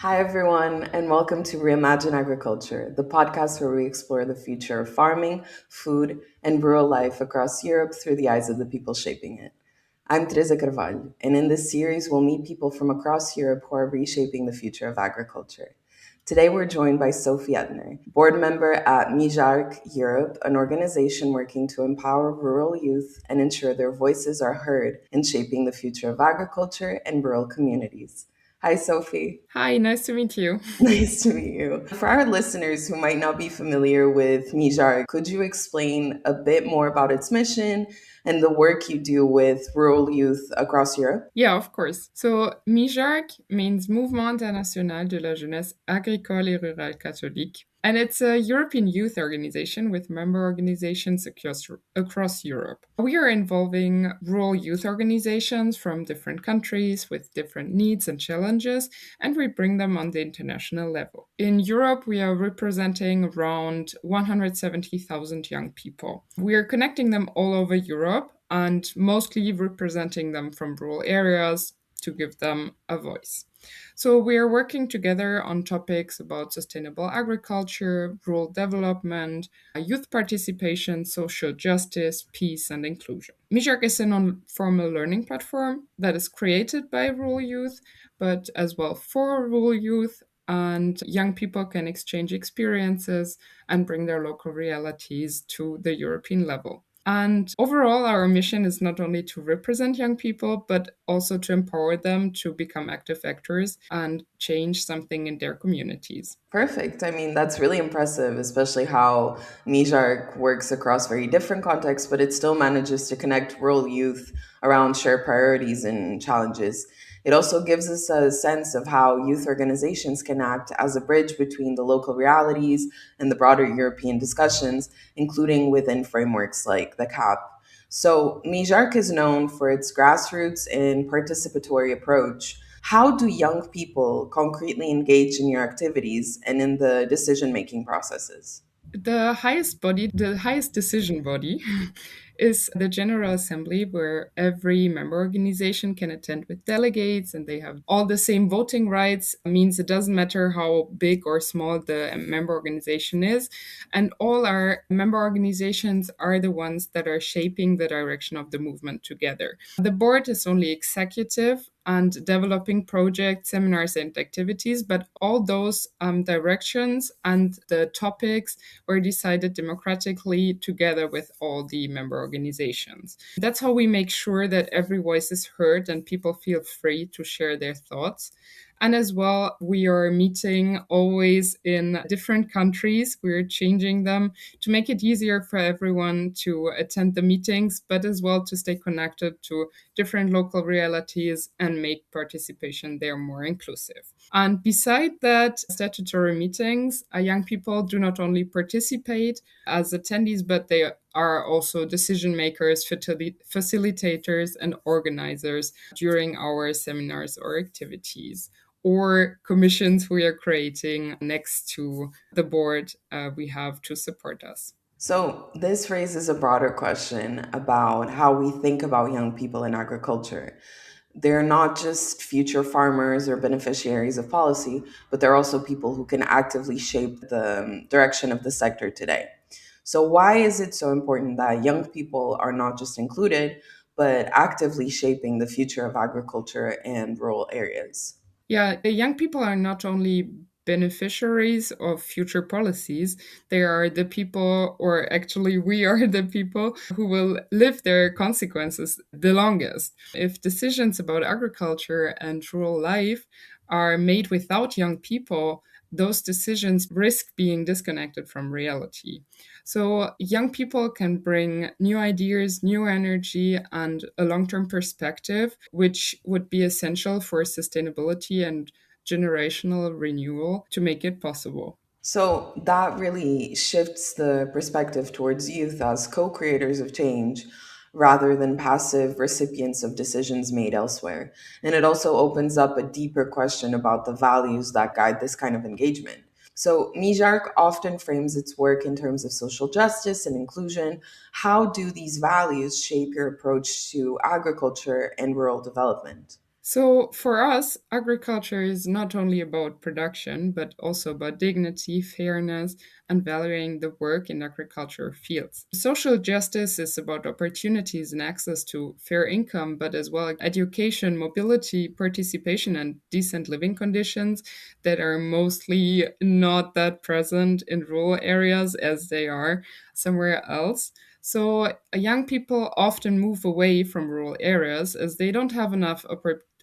Hi, everyone, and welcome to Reimagine Agriculture, the podcast where we explore the future of farming, food, and rural life across Europe through the eyes of the people shaping it. I'm Teresa Carvalho, and in this series, we'll meet people from across Europe who are reshaping the future of agriculture. Today, we're joined by Sophie Edner, board member at Mijarc Europe, an organization working to empower rural youth and ensure their voices are heard in shaping the future of agriculture and rural communities. Hi, Sophie. Hi, nice to meet you. Nice to meet you. For our listeners who might not be familiar with Mijar, could you explain a bit more about its mission and the work you do with rural youth across Europe? Yeah, of course. So, MIJARC means Mouvement International de la Jeunesse Agricole et Rurale Catholique. And it's a European youth organization with member organizations across Europe. We are involving rural youth organizations from different countries with different needs and challenges, and we bring them on the international level. In Europe, we are representing around 170,000 young people. We are connecting them all over Europe and mostly representing them from rural areas to give them a voice. So we are working together on topics about sustainable agriculture, rural development, youth participation, social justice, peace, and inclusion. Mijark is a non-formal learning platform that is created by rural youth, but as well for rural youth, and young people can exchange experiences and bring their local realities to the European level. And overall, our mission is not only to represent young people, but also to empower them to become active actors and change something in their communities. Perfect. I mean, that's really impressive, especially how Mijar works across very different contexts, but it still manages to connect rural youth around shared priorities and challenges. It also gives us a sense of how youth organizations can act as a bridge between the local realities and the broader European discussions, including within frameworks like the CAP. So, Mijarc is known for its grassroots and participatory approach. How do young people concretely engage in your activities and in the decision making processes? The highest decision body, is the General Assembly, where every member organization can attend with delegates and they have all the same voting rights. It means it doesn't matter how big or small the member organization is. And all our member organizations are the ones that are shaping the direction of the movement together. The board is only executive and developing projects, seminars, and activities, but all those directions and the topics were decided democratically together with all the member organizations. That's how we make sure that every voice is heard and people feel free to share their thoughts. And as well, we are meeting always in different countries. We're changing them to make it easier for everyone to attend the meetings, but as well to stay connected to different local realities and make participation there more inclusive. And beside that, statutory meetings, young people do not only participate as attendees, but they are also decision makers, facilitators, and organizers during our seminars or activities or commissions we are creating next to the board we have to support us. So, this raises a broader question about how we think about young people in agriculture. They're not just future farmers or beneficiaries of policy, but they're also people who can actively shape the direction of the sector today. So, why is it so important that young people are not just included, but actively shaping the future of agriculture and rural areas? Yeah, the young people are not only beneficiaries of future policies, they are the people, or actually, we are the people who will live their consequences the longest. If decisions about agriculture and rural life are made without young people, those decisions risk being disconnected from reality. So, young people can bring new ideas, new energy, and a long term perspective, which would be essential for sustainability and generational renewal to make it possible. So that really shifts the perspective towards youth as co creators of change rather than passive recipients of decisions made elsewhere. And it also opens up a deeper question about the values that guide this kind of engagement. So, Mijark often frames its work in terms of social justice and inclusion. How do these values shape your approach to agriculture and rural development? So, for us, agriculture is not only about production, but also about dignity, fairness, and valuing the work in agricultural fields. Social justice is about opportunities and access to fair income, but as well education, mobility, participation, and decent living conditions that are mostly not that present in rural areas as they are somewhere else. So, young people often move away from rural areas as they don't have enough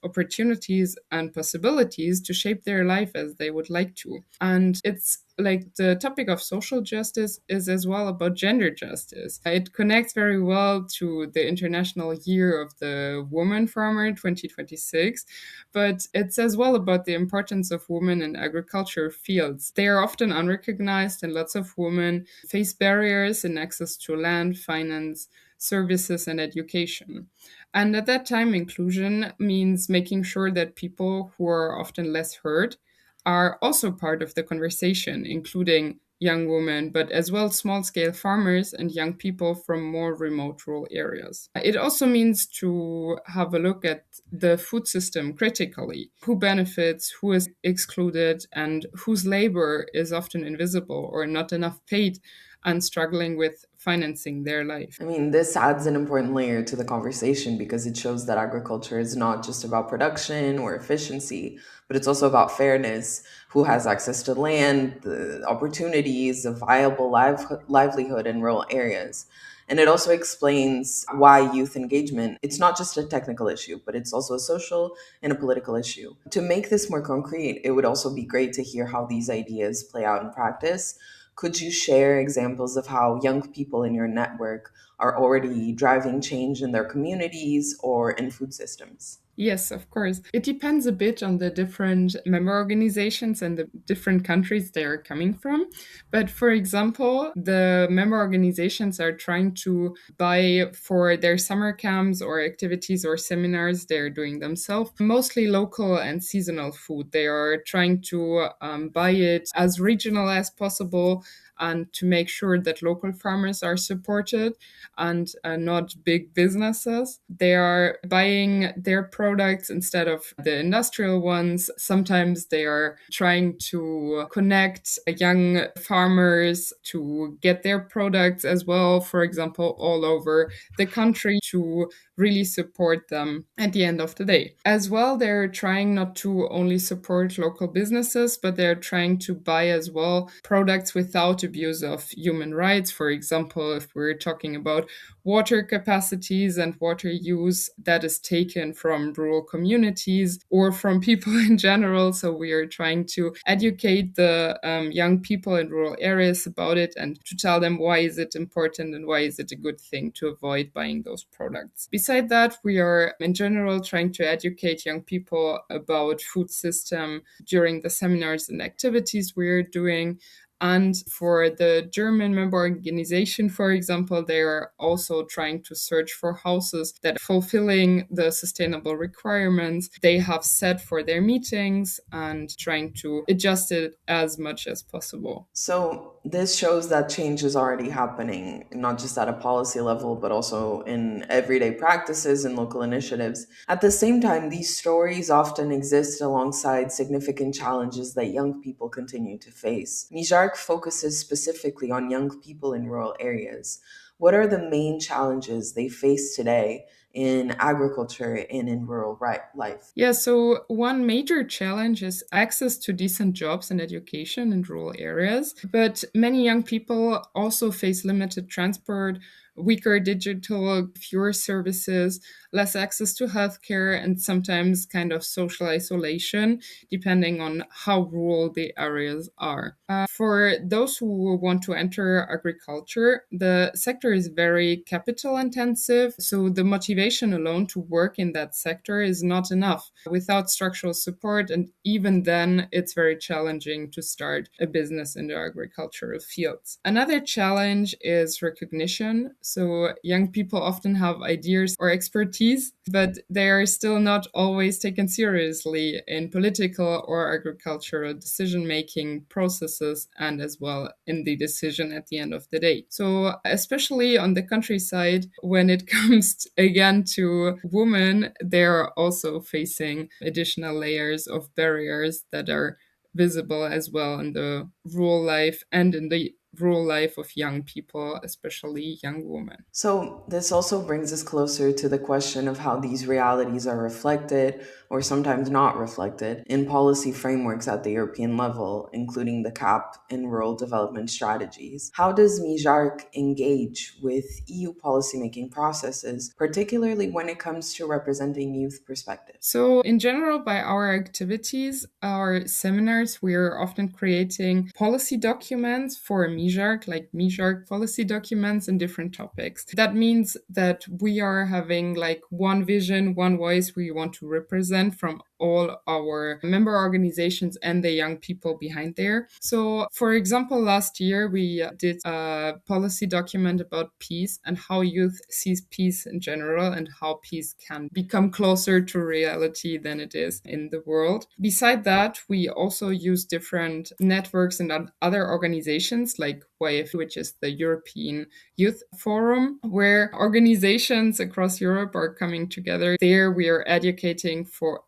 opportunities and possibilities to shape their life as they would like to. And it's like the topic of social justice is as well about gender justice. It connects very well to the International Year of the Woman Farmer 2026, but it's as well about the importance of women in agriculture fields. They are often unrecognized, and lots of women face barriers in access to land, finance, services, and education. And at that time, inclusion means making sure that people who are often less heard are also part of the conversation, including young women, but as well small scale farmers and young people from more remote rural areas. It also means to have a look at the food system critically: who benefits, who is excluded, and whose labor is often invisible or not enough paid and struggling with financing their life. I mean, this adds an important layer to the conversation because it shows that agriculture is not just about production or efficiency, but it's also about fairness: who has access to land, the opportunities, a viable livelihood in rural areas. And it also explains why youth engagement, it's not just a technical issue, but it's also a social and a political issue. To make this more concrete, it would also be great to hear how these ideas play out in practice. Could you share examples of how young people in your network are already driving change in their communities or in food systems? Yes, of course. It depends a bit on the different member organizations and the different countries they are coming from. But for example, the member organizations are trying to buy for their summer camps or activities or seminars they're doing themselves, mostly local and seasonal food. They are trying to buy it as regional as possible and to make sure that local farmers are supported and not big businesses. They are buying their products instead of the industrial ones. Sometimes they are trying to connect young farmers to get their products as well, for example, all over the country to really support them at the end of the day. As well, they're trying not to only support local businesses, but they're trying to buy as well products without abuse of human rights. For example, if we're talking about water capacities and water use that is taken from rural communities or from people in general. So we are trying to educate the young people in rural areas about it and to tell them why is it important and why is it a good thing to avoid buying those products. Beside that, we are in general trying to educate young people about food system during the seminars and activities we're doing. And for the German member organization, for example, they are also trying to search for houses that are fulfilling the sustainable requirements they have set for their meetings and trying to adjust it as much as possible. So, this shows that change is already happening, not just at a policy level, but also in everyday practices and local initiatives. At the same time, these stories often exist alongside significant challenges that young people continue to face. Mijark focuses specifically on young people in rural areas. What are the main challenges they face today in agriculture and in rural life? Yeah, so one major challenge is access to decent jobs and education in rural areas. But many young people also face limited transport, weaker digital, fewer services, less access to healthcare, and sometimes kind of social isolation, depending on how rural the areas are. For those who want to enter agriculture, the sector is very capital intensive. So the motivation alone to work in that sector is not enough without structural support. And even then, it's very challenging to start a business in the agricultural fields. Another challenge is recognition. So young people often have ideas or expertise, but they are still not always taken seriously in political or agricultural decision making processes and as well in the decision at the end of the day. So, especially on the countryside, when it comes again to women, they're also facing additional layers of barriers that are visible as well in the rural life and in the rural life of young people, especially young women. So, this also brings us closer to the question of how these realities are reflected, or sometimes not reflected, in policy frameworks at the European level, including the CAP and rural development strategies. How does MIJARC engage with EU policymaking processes, particularly when it comes to representing youth perspectives? So, in general, by our activities, our seminars, we are often creating policy documents for MIJARC, like MIJARC policy documents in different topics. That means that we are having like one vision, one voice we want to represent from all our member organizations and the young people behind there. So, for example, last year we did a policy document about peace and how youth sees peace in general and how peace can become closer to reality than it is in the world. Beside that, we also use different networks and other organizations like WIFE, which is the European Youth Forum, where organizations across Europe are coming together. There we are advocating for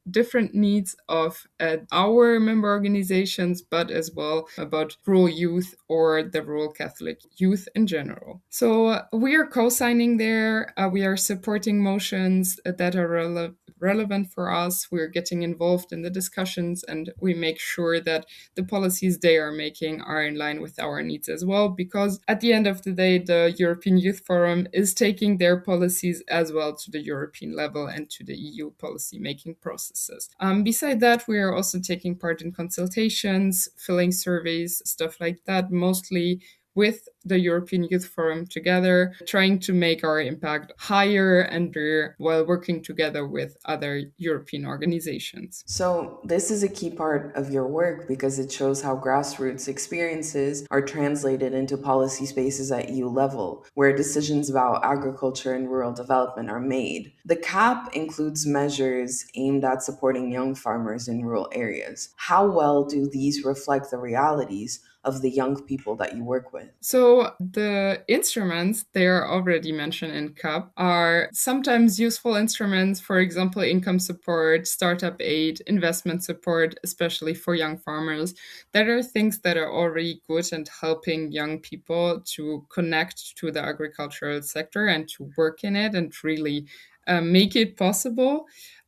different needs of our member organizations, but as well about rural youth or the rural Catholic youth in general. So we are co-signing there. We are supporting motions that are relevant for us. We're getting involved in the discussions and we make sure that the policies they are making are in line with our needs as well, because at the end of the day, the European Youth Forum is taking their policies as well to the European level and to the EU policy making processes. Beside that, we are also taking part in consultations, filling surveys, stuff like that, mostly with the European Youth Forum together, trying to make our impact higher and bigger while working together with other European organizations. So, this is a key part of your work because it shows how grassroots experiences are translated into policy spaces at EU level, where decisions about agriculture and rural development are made. The CAP includes measures aimed at supporting young farmers in rural areas. How well do these reflect the realities of the young people that you work with? So the instruments they are already mentioned in CAP are sometimes useful instruments, for example, income support, startup aid, investment support, especially for young farmers. That are things that are already good and helping young people to connect to the agricultural sector and to work in it and really make it possible.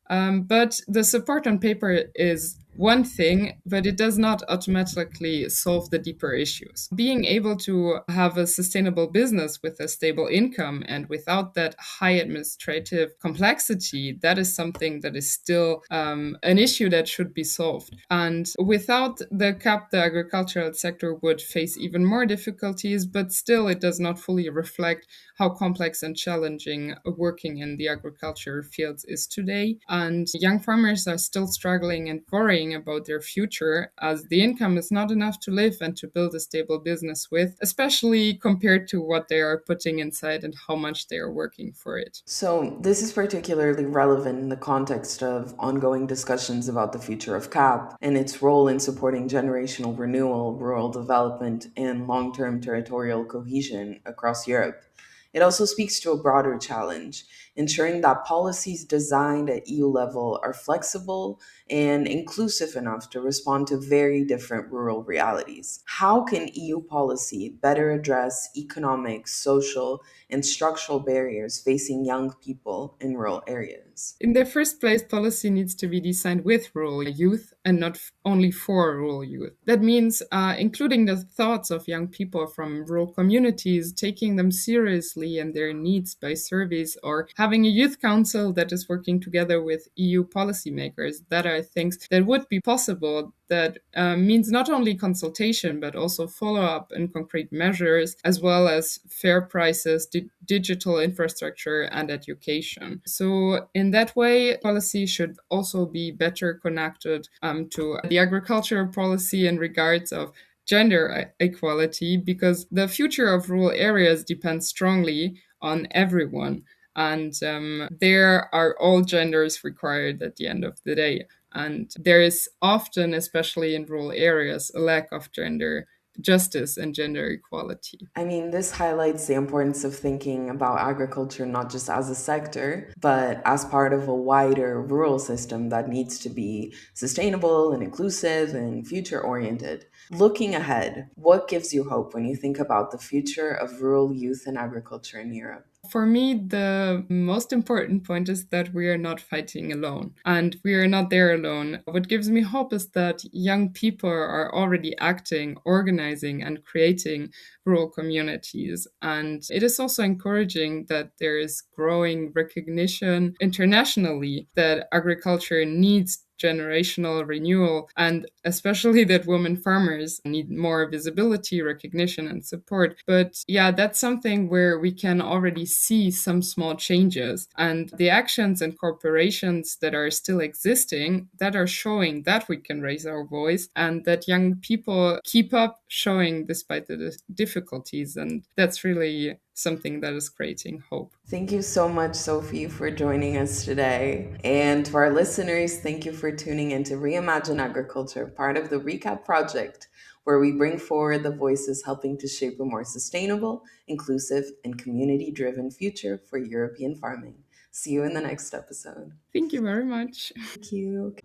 But the support on paper is one thing, but it does not automatically solve the deeper issues. Being able to have a sustainable business with a stable income and without that high administrative complexity, that is something that is still an issue that should be solved. And without the CAP, the agricultural sector would face even more difficulties, but still it does not fully reflect how complex and challenging working in the agriculture fields is today. And young farmers are still struggling and worrying about their future as the income is not enough to live and to build a stable business with, especially compared to what they are putting inside and how much they are working for it. So, this is particularly relevant in the context of ongoing discussions about the future of CAP and its role in supporting generational renewal, rural development, and long term territorial cohesion across Europe. It also speaks to a broader challenge, ensuring that policies designed at EU level are flexible and inclusive enough to respond to very different rural realities. How can EU policy better address economic, social, and structural barriers facing young people in rural areas? In the first place, policy needs to be designed with rural youth and not only for rural youth. That means including the thoughts of young people from rural communities, taking them seriously and their needs by surveys, or having a youth council that is working together with EU policymakers. That are things that would be possible. That means not only consultation, but also follow up and concrete measures, as well as fair prices, digital infrastructure, and education. So, in that way, policy should also be better connected to the agricultural policy in regards of gender equality, because the future of rural areas depends strongly on everyone. And there are all genders required at the end of the day. And there is often, especially in rural areas, a lack of gender justice and gender equality. I mean, this highlights the importance of thinking about agriculture not just as a sector, but as part of a wider rural system that needs to be sustainable and inclusive and future oriented. Looking ahead, what gives you hope when you think about the future of rural youth and agriculture in Europe? For me, the most important point is that we are not fighting alone and we are not there alone. What gives me hope is that young people are already acting, organizing, and creating rural communities. And it is also encouraging that there is growing recognition internationally that agriculture needs generational renewal, and especially that women farmers need more visibility, recognition, and support. But yeah, that's something where we can already see some small changes, and the actions and corporations that are still existing that are showing that we can raise our voice and that young people keep up showing despite the difficulties. And that's really something that is creating hope. Thank you so much, Sophie, for joining us today. And to our listeners, thank you for tuning in to Reimagine Agriculture, part of the Recap Project, where we bring forward the voices helping to shape a more sustainable, inclusive, and community driven future for European farming. See you in the next episode. Thank you very much. Thank you.